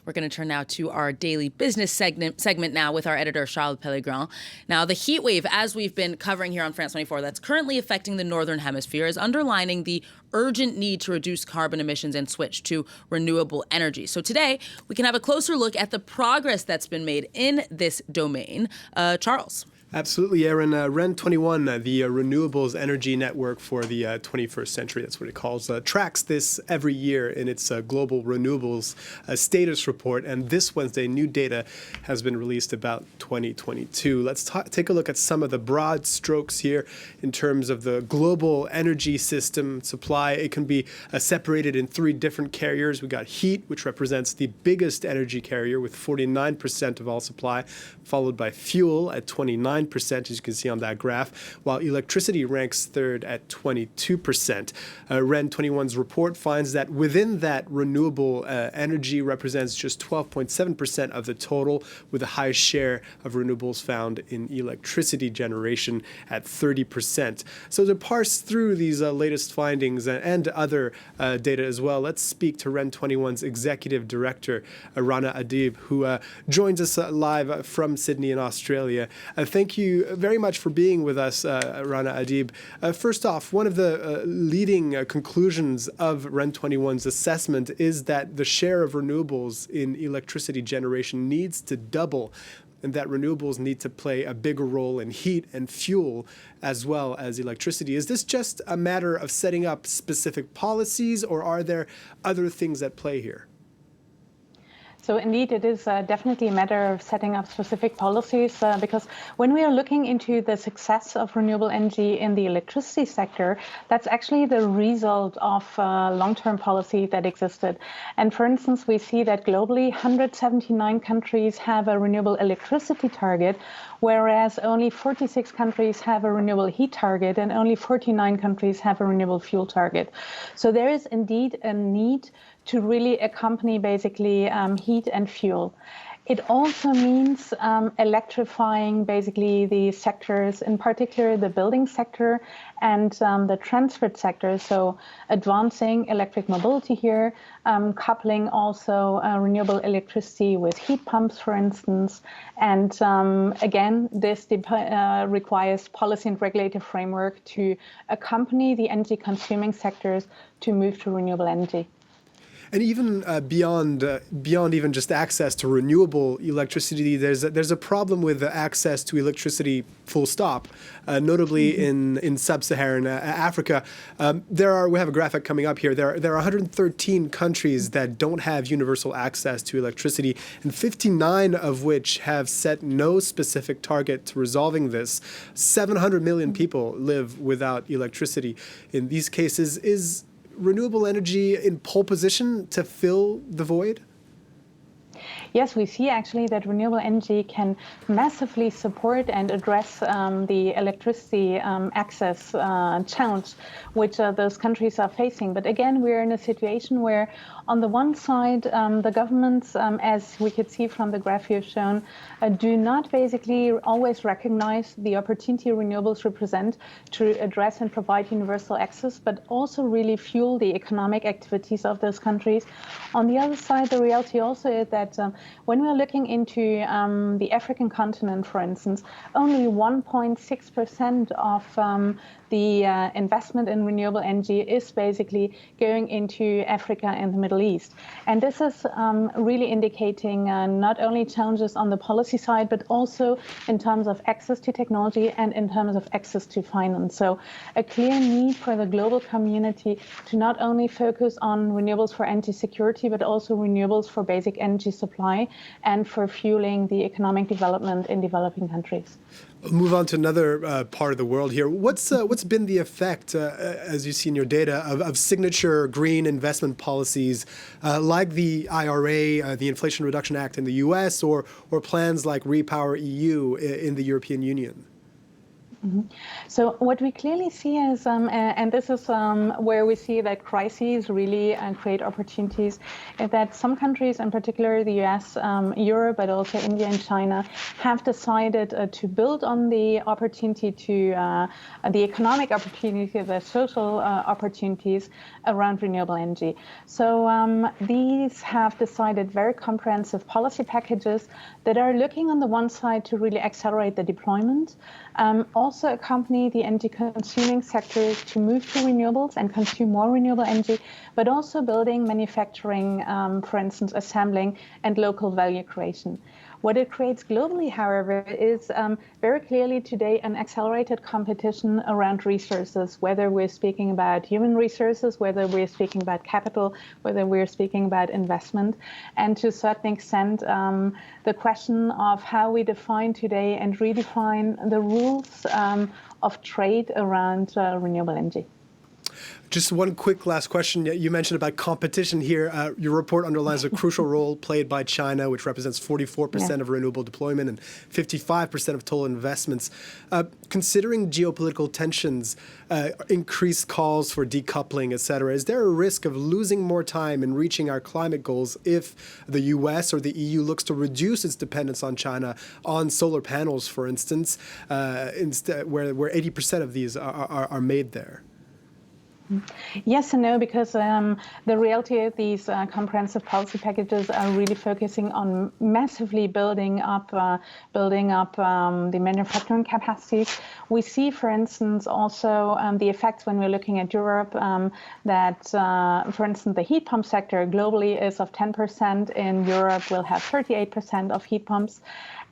We're going to turn now to our daily business segment now with our editor, Charles Pellegrin. Now, the heat wave, as we've been covering here on France 24, that's currently affecting the northern hemisphere, is underlining the urgent need to reduce carbon emissions and switch to renewable energy. So today, we can have a closer look at the progress that's been made in this domain. Charles. Absolutely, Aaron. REN21, the Renewables Energy Network for the 21st century, that's what it calls, tracks this every year in its global renewables status report. And this Wednesday, new data has been released about 2022. Let's take a look at some of the broad strokes here in terms of the global energy system supply. It can be separated in three different carriers. We got heat, which represents the biggest energy carrier with 49% of all supply, followed by fuel at 29%, as you can see on that graph, while electricity ranks third at 22%. REN21's report finds that within that, renewable energy represents just 12.7% of the total, with the highest share of renewables found in electricity generation at 30%. So to parse through these latest findings and other data as well, let's speak to REN21's executive director, Rana Adib, who joins us live from Sydney in Australia. Thank you very much for being with us, Rana Adib. First off, one of the leading conclusions of REN21's assessment is that the share of renewables in electricity generation needs to double, and that renewables need to play a bigger role in heat and fuel as well as electricity. Is this just a matter of setting up specific policies, or are there other things at play here? So indeed, it is definitely a matter of setting up specific policies because when we are looking into the success of renewable energy in the electricity sector, that's actually the result of long-term policy that existed. And for instance, we see that globally, 179 countries have a renewable electricity target, whereas only 46 countries have a renewable heat target and only 49 countries have a renewable fuel target. So there is indeed a need to really accompany basically heat and fuel. It also means electrifying basically the sectors, in particular the building sector and the transport sector. So advancing electric mobility here, coupling also renewable electricity with heat pumps, for instance. And again, this requires policy and regulative framework to accompany the energy consuming sectors to move to renewable energy. And even beyond even just access to renewable electricity, there's a problem with access to electricity, full stop. Notably in sub-Saharan Africa, we have a graphic coming up here. There are 113 countries that don't have universal access to electricity, and 59 of which have set no specific target to resolving this. 700 million people live without electricity. In these cases, is renewable energy in pole position to fill the void? Yes, we see actually that renewable energy can massively support and address the electricity access challenge which those countries are facing. But again, we're in a situation where on the one side, the governments, as we could see from the graph you've shown, do not basically always recognize the opportunity renewables represent to address and provide universal access, but also really fuel the economic activities of those countries. On the other side, the reality also is that when we're looking into the African continent, for instance, only 1.6% of the investment in renewable energy is basically going into Africa and the Middle East. And this is really indicating not only challenges on the policy side, but also in terms of access to technology and in terms of access to finance. So a clear need for the global community to not only focus on renewables for energy security, but also renewables for basic energy supply and for fueling the economic development in developing countries. We'll move on to another part of the world here. What's been the effect, as you see in your data, of signature green investment policies like the IRA, the Inflation Reduction Act in the US, or plans like Repower EU in the European Union? So what we clearly see is, and this is where we see that crises really create opportunities, is that some countries, in particular the US, Europe, but also India and China, have decided to build on the opportunity to the economic opportunity, the social opportunities around renewable energy. So these have decided very comprehensive policy packages that are looking on the one side to really accelerate the deployment, also accompany the energy consuming sectors to move to renewables and consume more renewable energy, but also building, manufacturing, for instance, assembling and local value creation. What it creates globally, however, is very clearly today an accelerated competition around resources, whether we're speaking about human resources, whether we're speaking about capital, whether we're speaking about investment, and to a certain extent, the question of how we define today and redefine the rules of trade around renewable energy. Just one quick last question. You mentioned about competition here. Your report underlines a crucial role played by China, which represents 44% of renewable deployment and 55% of total investments. Considering geopolitical tensions, increased calls for decoupling, et cetera, is there a risk of losing more time in reaching our climate goals if the US or the EU looks to reduce its dependence on China on solar panels, for instance, instead, where 80% of these are made there? Yes and no, because the reality of these comprehensive policy packages are really focusing on massively building up the manufacturing capacities. We see, for instance, also the effects when we're looking at Europe that, for instance, the heat pump sector globally is of 10%. In Europe, we'll have 38% of heat pumps.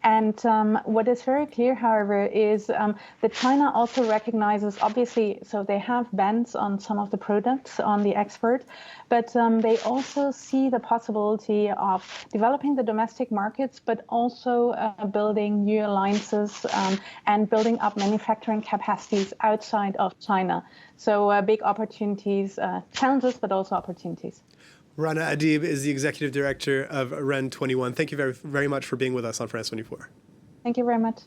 And what is very clear, however, is that China also recognizes, obviously, so they have bans on some of the products on the export, but they also see the possibility of developing the domestic markets, but also building new alliances and building up manufacturing capacities outside of China. So big opportunities, challenges, but also opportunities. Rana Adib is the Executive Director of REN21. Thank you very, very much for being with us on France 24. Thank you very much.